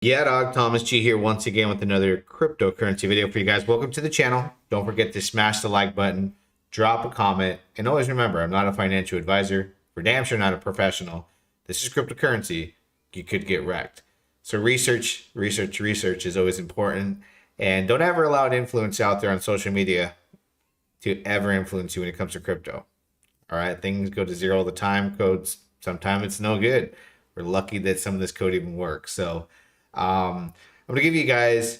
Yeah, dog. Thomas G here once again with another cryptocurrency video for you guys. Welcome to the channel. Don't forget to smash the like button, drop a comment, and always remember, I'm not a financial advisor. For damn sure not a professional. This is cryptocurrency. You could get wrecked. So research is always important. And don't ever allow an influence out there on social media to ever influence you when it comes to crypto. All right, things go to zero all the time. Codes, sometimes it's no good. We're lucky that some of this code even works. So I'm gonna give you guys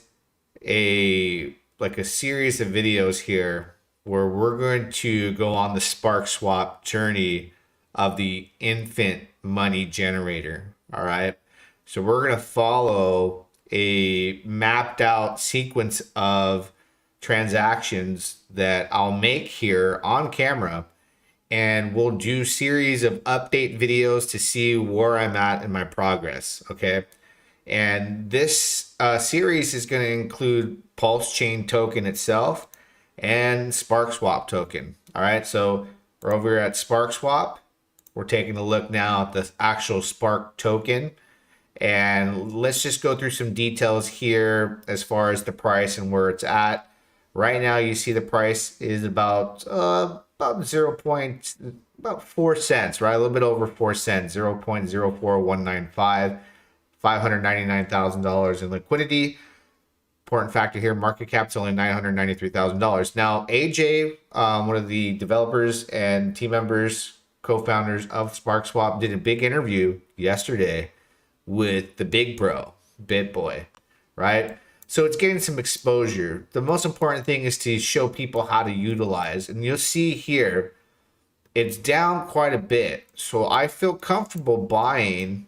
a series of videos here where we're going to go on the Sparkswap journey of the infant money generator. All right, so we're gonna follow a mapped out sequence of transactions that I'll make here on camera, and we'll do series of update videos to see where I'm at in my progress. Okay. And this series is going to include Pulsechain token itself and Sparkswap token. All right, so we're over here at Sparkswap. We're taking a look now at the actual Spark token. And let's just go through some details here as far as the price and where it's at. Right now, you see the price is about 4 cents, right? A little bit over 4 cents, 0.04195. $599,000 in liquidity. Important factor here, market cap's only $993,000. Now, AJ, one of the developers and team members, co-founders of Sparkswap, did a big interview yesterday with the big bro, BitBoy, right? So it's getting some exposure. The most important thing is to show people how to utilize. And you'll see here, it's down quite a bit. So I feel comfortable buying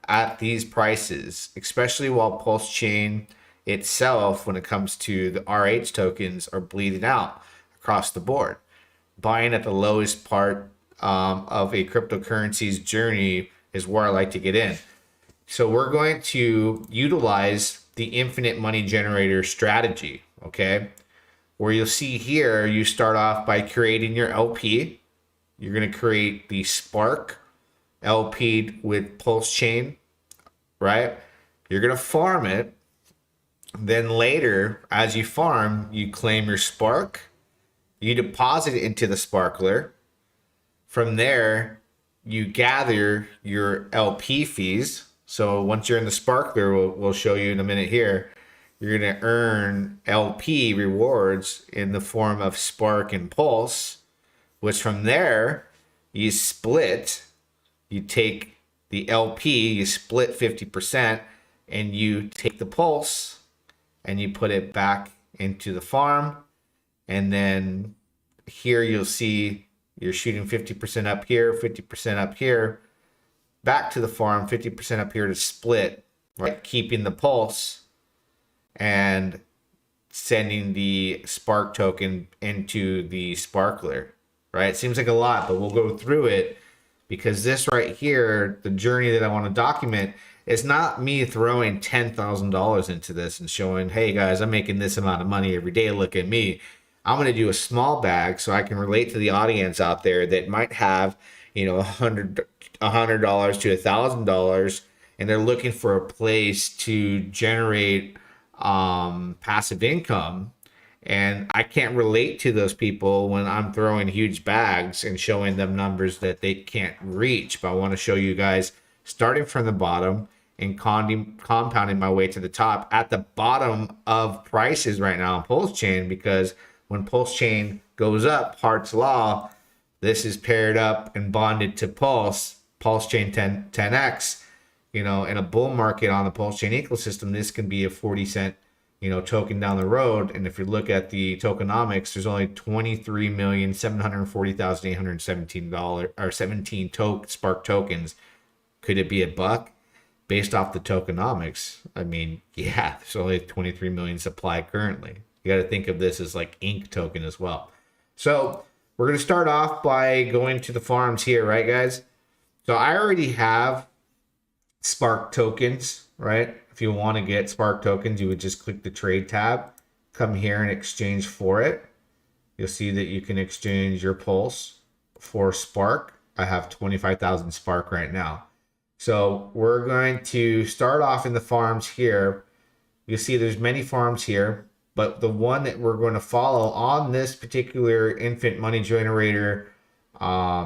at these prices, especially while Pulsechain itself, when it comes to the RH tokens, are bleeding out across the board. Buying at the lowest part of a cryptocurrency's journey is where I like to get in. So we're going to utilize the infinite money generator strategy, okay? Where you'll see here, you start off by creating your LP. You're going to create the Spark LP with Pulsechain, right? You're going to farm it. Then later, as you farm, you claim your Spark. You deposit it into the Sparkler. From there, you gather your LP fees. So once you're in the Sparkler, we'll show you in a minute here, you're going to earn LP rewards in the form of Spark and Pulse, which from there, you split. You take the LP, you split 50%, and you take the Pulse and you put it back into the farm. And then here you'll see you're shooting 50% up here, 50% up here, back to the farm, 50% up here to split, right? Keeping the Pulse and sending the Spark token into the Sparkler, right? It seems like a lot, but we'll go through it. Because this right here, the journey that I want to document, is not me throwing $10,000 into this and showing, hey guys, I'm making this amount of money every day. Look at me. I'm going to do a small bag so I can relate to the audience out there that might have, $100 to $1,000, and they're looking for a place to generate passive income. And I can't relate to those people when I'm throwing huge bags and showing them numbers that they can't reach. But I want to show you guys starting from the bottom and compounding my way to the top at the bottom of prices right now on Pulsechain, because when Pulsechain goes up, Hart's Law, this is paired up and bonded to Pulsechain 10x. In a bull market on the Pulsechain ecosystem, this can be a 40 cent token down the road. And if you look at the tokenomics, there's only 23,740,817 or 17 Spark tokens. Could it be a buck based off the tokenomics? I mean, yeah, there's only 23 million supply currently. You got to think of this as like ink token as well. So we're going to start off by going to the farms here, right, guys? So I already have Spark tokens, right? If you want to get Spark tokens, you would just click the trade tab, come here and exchange for it. You'll see that you can exchange your Pulse for Spark. I have 25,000 Spark right now. So we're going to start off in the farms here. You'll see there's many farms here, but the one that we're going to follow on this particular infant money generator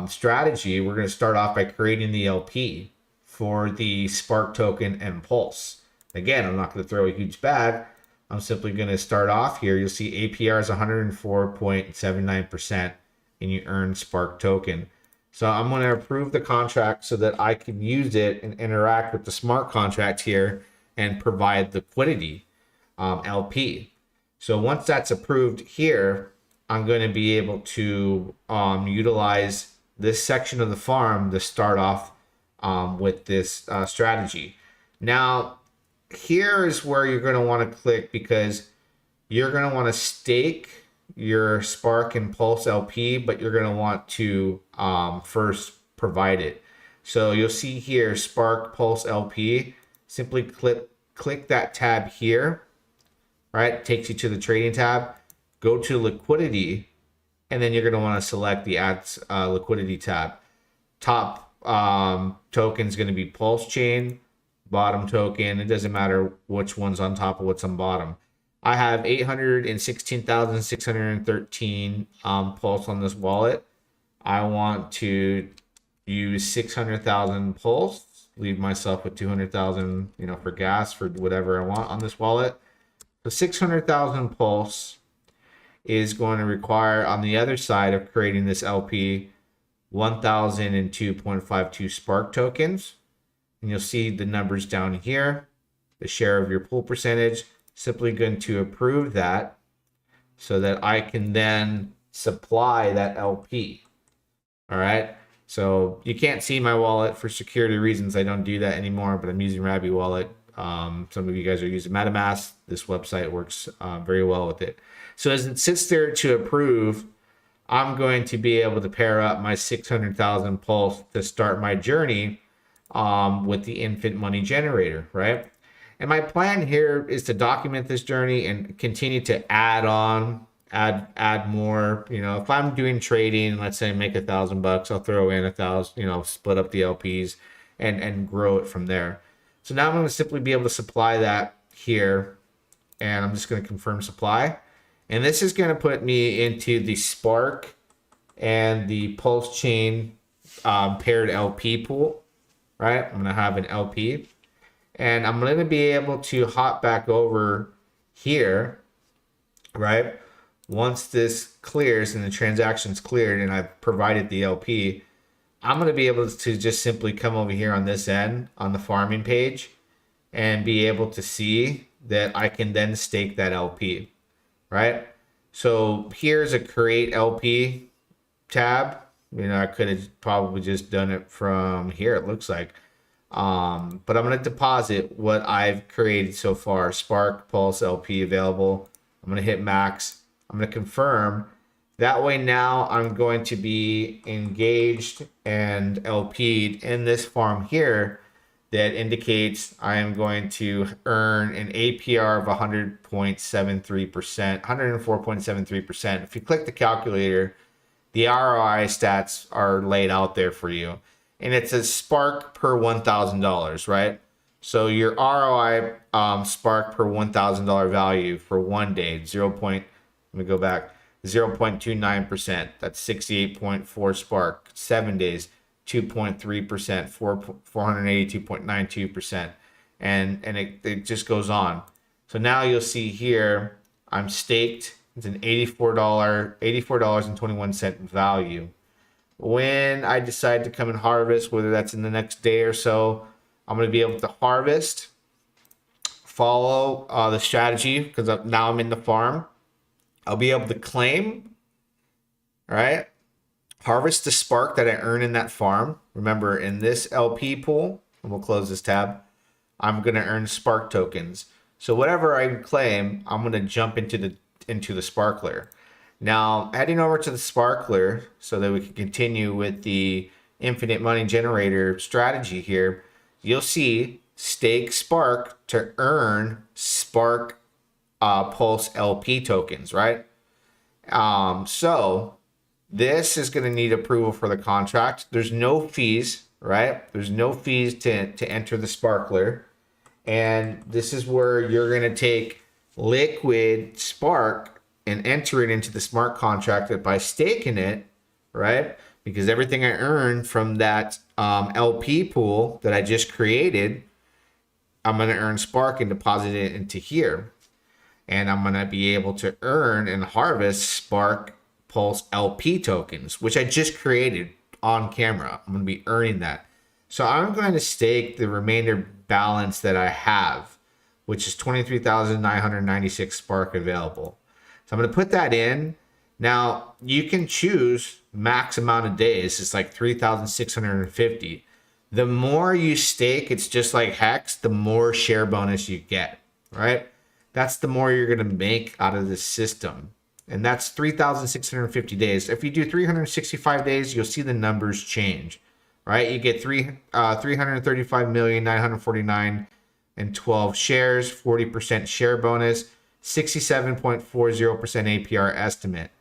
strategy, we're going to start off by creating the LP for the Spark token and Pulse. Again, I'm not going to throw a huge bag. I'm simply going to start off here. You'll see APR is 104.79% and you earn Spark token. So I'm going to approve the contract so that I can use it and interact with the smart contract here and provide liquidity, LP. So once that's approved here, I'm going to be able to utilize this section of the farm to start off with this strategy. Now, here is where you're going to want to click, because you're going to want to stake your Spark and Pulse LP, but you're going to want to first provide it. So you'll see here, Spark Pulse LP. Simply click that tab here, right? Takes you to the trading tab. Go to liquidity, and then you're going to want to select the add liquidity tab. Top token is going to be Pulsechain. Bottom token, it doesn't matter which one's on top of what's on bottom. I have 816,613 Pulse on this wallet. I want to use 600,000 Pulse, leave myself with 200,000, for gas, for whatever I want on this wallet. So 600,000 Pulse is going to require, on the other side of creating this LP, 1,002.52 Spark tokens. And you'll see the numbers down here, the share of your pool percentage. Simply going to approve that so that I can then supply that LP. All right. So you can't see my wallet for security reasons. I don't do that anymore, but I'm using Rabby Wallet. Some of you guys are using MetaMask. This website works very well with it. So as it sits there to approve, I'm going to be able to pair up my 600,000 Pulse to start my journey with the infant money generator, right? And my plan here is to document this journey and continue to add more. If I'm doing trading, let's say make $1,000, I'll throw in 1,000, split up the LPs and grow it from there. So now I'm going to simply be able to supply that here, and I'm just going to confirm supply. And this is going to put me into the Spark and the Pulsechain paired LP pool, right? I'm going to have an LP. And I'm going to be able to hop back over here, right? Once this clears and the transaction's cleared and I've provided the LP, I'm going to be able to just simply come over here on this end on the farming page and be able to see that I can then stake that LP, right? So here's a create LP tab. I could have probably just done it from here, it looks like. But I'm going to deposit what I've created so far. Spark, Pulse, LP available. I'm going to hit max. I'm going to confirm. That way now I'm going to be engaged and LP'd in this farm here that indicates I am going to earn an APR of 100.73%, 104.73%. If you click the calculator, the ROI stats are laid out there for you. And it's a Spark per $1,000, right? So your ROI Spark per $1,000 value for 1 day, let me go back, 0.29%. That's 68.4 Spark. 7 days, 2.3%, 482.92%. And it just goes on. So now you'll see here, I'm staked. It's an $84.21 value. When I decide to come and harvest, whether that's in the next day or so, I'm going to be able to harvest, follow the strategy, because now I'm in the farm. I'll be able to claim, right? Harvest the Spark that I earn in that farm. Remember, in this LP pool, and we'll close this tab, I'm going to earn Spark tokens. So whatever I claim, I'm going to jump into the Sparkler. Now, heading over to the Sparkler so that we can continue with the infinite money generator strategy here, you'll see stake Spark to earn Spark Pulse LP tokens, right? So this is going to need approval for the contract. There's no fees right? There's no fees to enter the sparkler. And this is where you're going to take liquid spark and enter it into the smart contract by staking it, right? Because everything I earn from that LP pool that I just created, I'm going to earn spark and deposit it into here. And I'm going to be able to earn and harvest Spark Pulse LP tokens, which I just created on camera. I'm going to be earning that. So I'm going to stake the remainder balance that I have, which is 23,996 Spark available. So I'm going to put that in. Now you can choose max amount of days. It's like 3,650. The more you stake, it's just like Hex, the more share bonus you get, right? That's the more you're going to make out of this system. And that's 3,650 days. If you do 365 days, you'll see the numbers change, right? You get 335,949 and 12 shares, 40% share bonus, 67.40% APR estimate.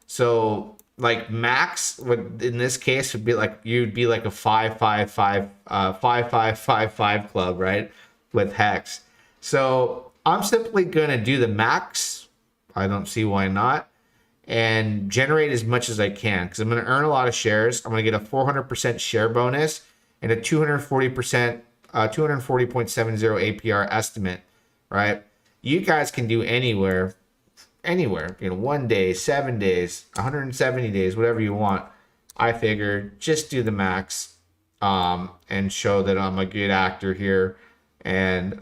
So like max would in this case would be like you'd be like a 5555 club, right? With Hex. So I'm simply gonna do the max. I don't see why not. And generate as much as I can because I'm gonna earn a lot of shares. I'm gonna get a 400% share bonus and a 240%, 240.70 APR estimate, right? You guys can do anywhere, you know, 1 day, 7 days, 170 days, whatever you want. I figured just do the max and show that I'm a good actor here and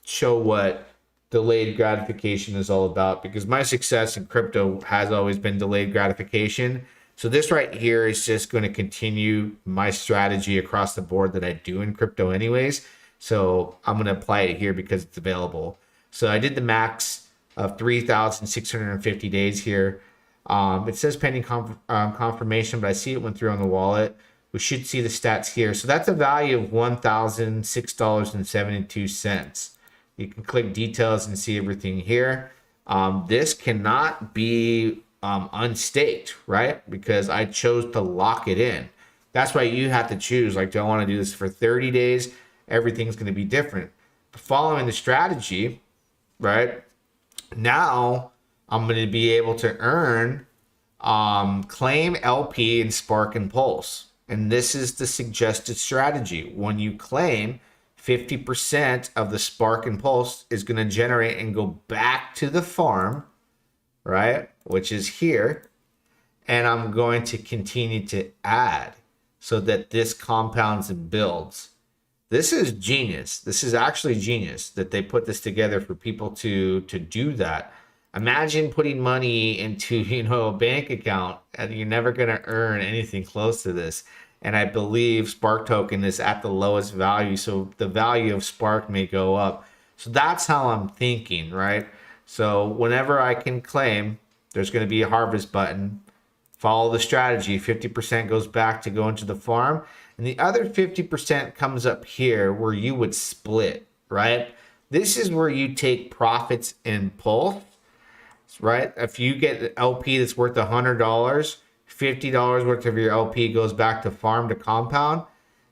show what delayed gratification is all about, because my success in crypto has always been delayed gratification. So this right here is just going to continue my strategy across the board that I do in crypto anyways. So I'm going to apply it here because it's available. So I did the max of 3,650 days here. It says pending confirmation, but I see it went through on the wallet. We should see the stats here. So that's a value of $1,006.72. You can click details and see everything here. This cannot be unstaked, right? Because I chose to lock it in. That's why you have to choose, like, do I want to do this for 30 days? Everything's going to be different. Following the strategy, right? Now I'm going to be able to earn claim LP and Spark and Pulse. And this is the suggested strategy. When you claim, 50% of the Spark and Pulse is going to generate and go back to the farm, right? Which is here. And I'm going to continue to add so that this compounds and builds. This is genius. This is actually genius that they put this together for people to do that. Imagine putting money into, you know, a bank account and you're never going to earn anything close to this. And I believe Spark token is at the lowest value. So the value of Spark may go up. So that's how I'm thinking, right? So whenever I can claim, there's going to be a harvest button. Follow the strategy. 50% goes back to go into the farm. And the other 50% comes up here where you would split, right? This is where you take profits in Pulse, right? If you get an LP that's worth $100, $50 worth of your LP goes back to farm to compound,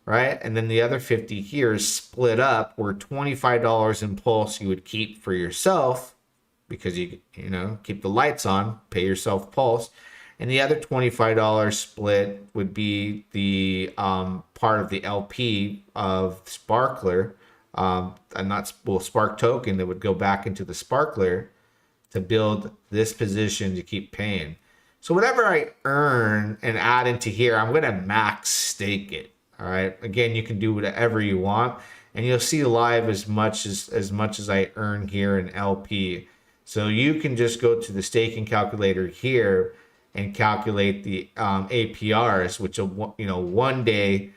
right? And then the other 50 here is split up where $25 in Pulse you would keep for yourself because you know, keep the lights on, pay yourself Pulse. And the other $25 split would be the part of the LP of Sparkler, and not, well, Spark token that would go back into the Sparkler to build this position to keep paying. So whatever I earn and add into here, I'm going to max stake it. All right. Again, you can do whatever you want, and you'll see live as much as I earn here in LP. So you can just go to the staking calculator here and calculate the APRs, which are, you know, 1 day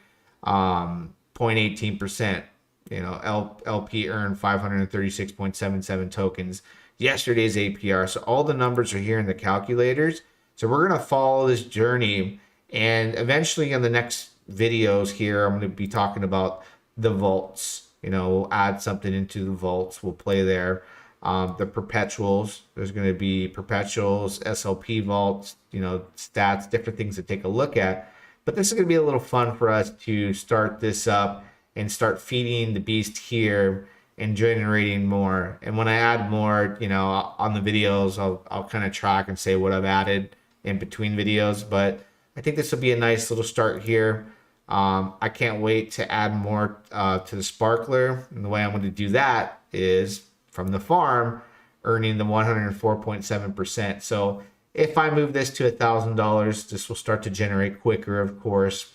0.18%. You know, LP earned 536.77 tokens. Yesterday's APR. So all the numbers are here in the calculators. So we're going to follow this journey, and eventually in the next videos here, I'm going to be talking about the vaults. You know, we'll add something into the vaults. We'll play there. The perpetuals, there's going to be perpetuals, SLP vaults, you know, stats, different things to take a look at. But this is going to be a little fun for us to start this up and start feeding the beast here and generating more. And when I add more, you know, on the videos, I'll kind of track and say what I've added in between videos. But I think this will be a nice little start here. I can't wait to add more to the sparkler. And the way I'm going to do that is from the farm, earning the 104.7%. So if I move this to $1,000, this will start to generate quicker, of course,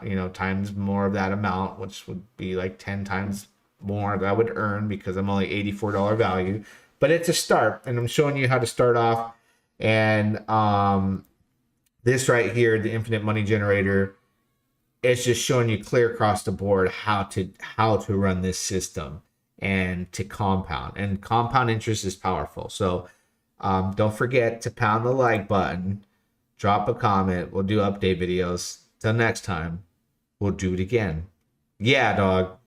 you know, times more of that amount, which would be like 10 times more that I would earn because I'm only $84 value. But it's a start, and I'm showing you how to start off. And this right here, the infinite money generator, it's just showing you clear across the board how to run this system and to compound. And compound interest is powerful. So don't forget to pound the like button, drop a comment. We'll do update videos. Till next time, we'll do it again. Yeah, dog.